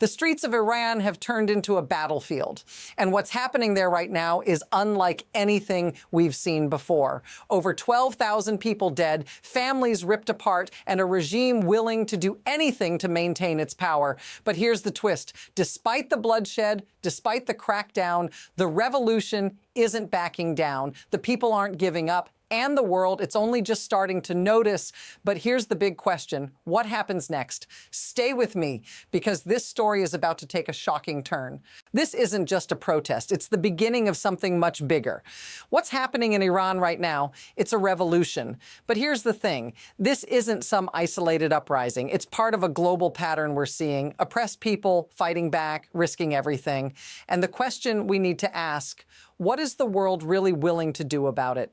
The streets of Iran have turned into a battlefield. And what's happening there right now is unlike anything we've seen before. Over 12,000 people dead, families ripped apart, and a regime willing to do anything to maintain its power. But here's the twist. Despite the bloodshed, despite the crackdown, the revolution isn't backing down. The people aren't giving up. And the world, it's only just starting to notice. But here's the big question. What happens next? Stay with me, because this story is about to take a shocking turn. This isn't just a protest. It's the beginning of something much bigger. What's happening in Iran right now? It's a revolution. But here's the thing. This isn't some isolated uprising. It's part of a global pattern we're seeing. Oppressed people fighting back, risking everything. And the question we need to ask, what is the world really willing to do about it?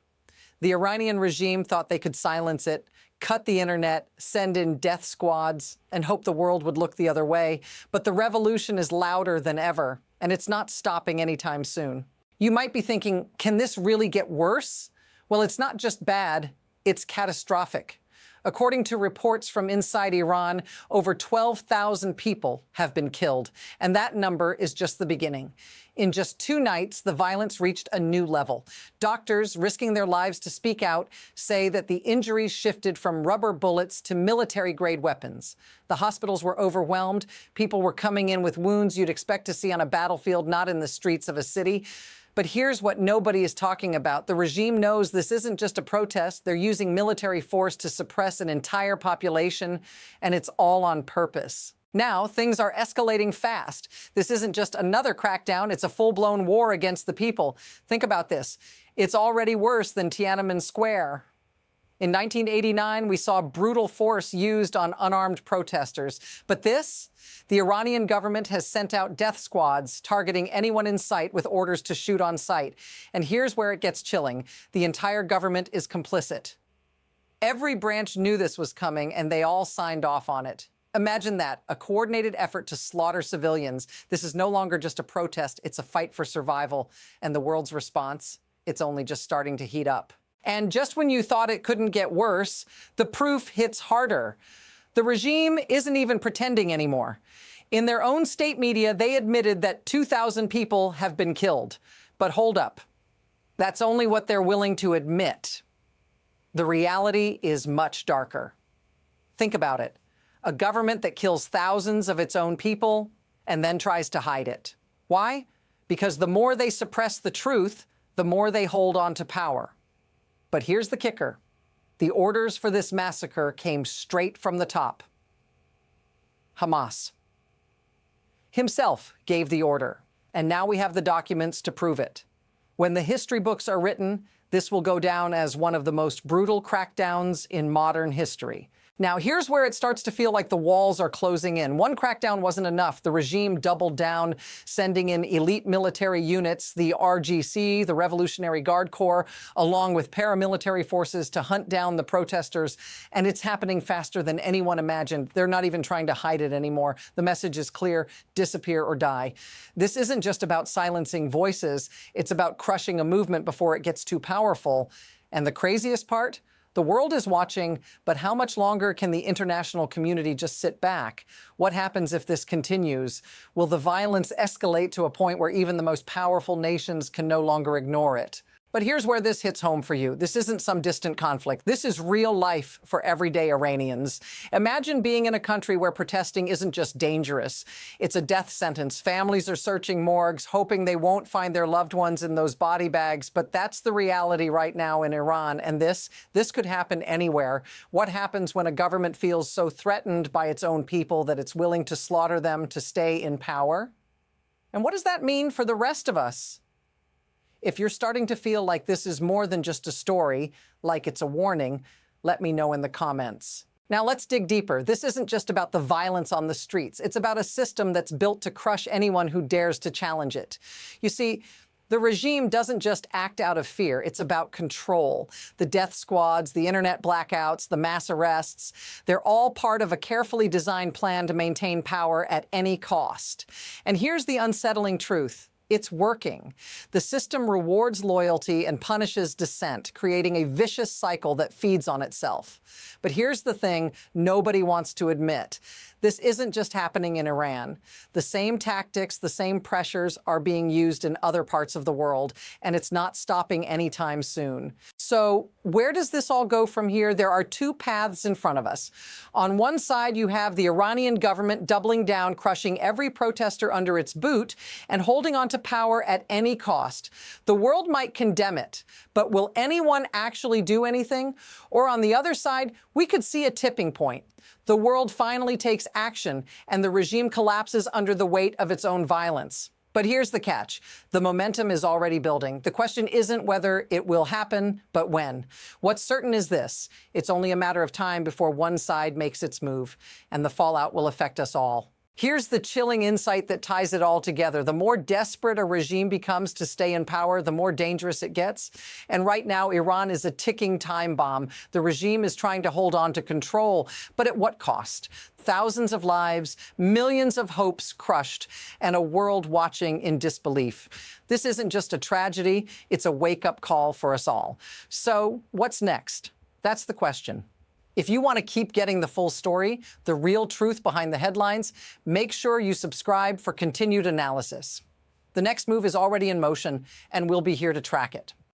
The Iranian regime thought they could silence it, cut the internet, send in death squads, and hope the world would look the other way. But the revolution is louder than ever, and it's not stopping anytime soon. You might be thinking, can this really get worse? Well, it's not just bad, it's catastrophic. According to reports from inside Iran, over 12,000 people have been killed, and that number is just the beginning. In just 2 nights, the violence reached a new level. Doctors, risking their lives to speak out, say that the injuries shifted from rubber bullets to military-grade weapons. The hospitals were overwhelmed. People were coming in with wounds you'd expect to see on a battlefield, not in the streets of a city. But here's what nobody is talking about. The regime knows this isn't just a protest. They're using military force to suppress an entire population, and it's all on purpose. Now, things are escalating fast. This isn't just another crackdown, it's a full-blown war against the people. Think about this. It's already worse than Tiananmen Square. In 1989, we saw brutal force used on unarmed protesters. But this, the Iranian government has sent out death squads targeting anyone in sight with orders to shoot on sight. And here's where it gets chilling. The entire government is complicit. Every branch knew this was coming, and they all signed off on it. Imagine that, a coordinated effort to slaughter civilians. This is no longer just a protest, it's a fight for survival. And the world's response? It's only just starting to heat up. And just when you thought it couldn't get worse, the proof hits harder. The regime isn't even pretending anymore. In their own state media, they admitted that 2,000 people have been killed. But hold up. That's only what they're willing to admit. The reality is much darker. Think about it. A government that kills thousands of its own people and then tries to hide it. Why? Because the more they suppress the truth, the more they hold on to power. But here's the kicker. The orders for this massacre came straight from the top. Hamas himself gave the order, and now we have the documents to prove it. When the history books are written, this will go down as one of the most brutal crackdowns in modern history. Now, here's where it starts to feel like the walls are closing in. One crackdown wasn't enough. The regime doubled down, sending in elite military units, the IRGC, the Revolutionary Guard Corps, along with paramilitary forces to hunt down the protesters. And it's happening faster than anyone imagined. They're not even trying to hide it anymore. The message is clear: disappear or die. This isn't just about silencing voices. It's about crushing a movement before it gets too powerful. And the craziest part? The world is watching, but how much longer can the international community just sit back? What happens if this continues? Will the violence escalate to a point where even the most powerful nations can no longer ignore it? But here's where this hits home for you. This isn't some distant conflict. This is real life for everyday Iranians. Imagine being in a country where protesting isn't just dangerous. It's a death sentence. Families are searching morgues, hoping they won't find their loved ones in those body bags. But that's the reality right now in Iran. And this could happen anywhere. What happens when a government feels so threatened by its own people that it's willing to slaughter them to stay in power? And what does that mean for the rest of us? If you're starting to feel like this is more than just a story, like it's a warning, let me know in the comments. Now let's dig deeper. This isn't just about the violence on the streets. It's about a system that's built to crush anyone who dares to challenge it. You see, the regime doesn't just act out of fear. It's about control. The death squads, the internet blackouts, the mass arrests, they're all part of a carefully designed plan to maintain power at any cost. And here's the unsettling truth. It's working. The system rewards loyalty and punishes dissent, creating a vicious cycle that feeds on itself. But here's the thing nobody wants to admit. This isn't just happening in Iran. The same tactics, the same pressures are being used in other parts of the world, and it's not stopping anytime soon. So where does this all go from here? There are two paths in front of us. On one side, you have the Iranian government doubling down, crushing every protester under its boot, and holding on to power at any cost. The world might condemn it, but will anyone actually do anything? Or on the other side, we could see a tipping point. The world finally takes action, and the regime collapses under the weight of its own violence. But here's the catch. The momentum is already building. The question isn't whether it will happen, but when. What's certain is this. It's only a matter of time before one side makes its move, and the fallout will affect us all. Here's the chilling insight that ties it all together. The more desperate a regime becomes to stay in power, the more dangerous it gets. And right now, Iran is a ticking time bomb. The regime is trying to hold on to control, but at what cost? Thousands of lives, millions of hopes crushed, and a world watching in disbelief. This isn't just a tragedy, it's a wake-up call for us all. So, what's next? That's the question. If you want to keep getting the full story, the real truth behind the headlines, make sure you subscribe for continued analysis. The next move is already in motion, and we'll be here to track it.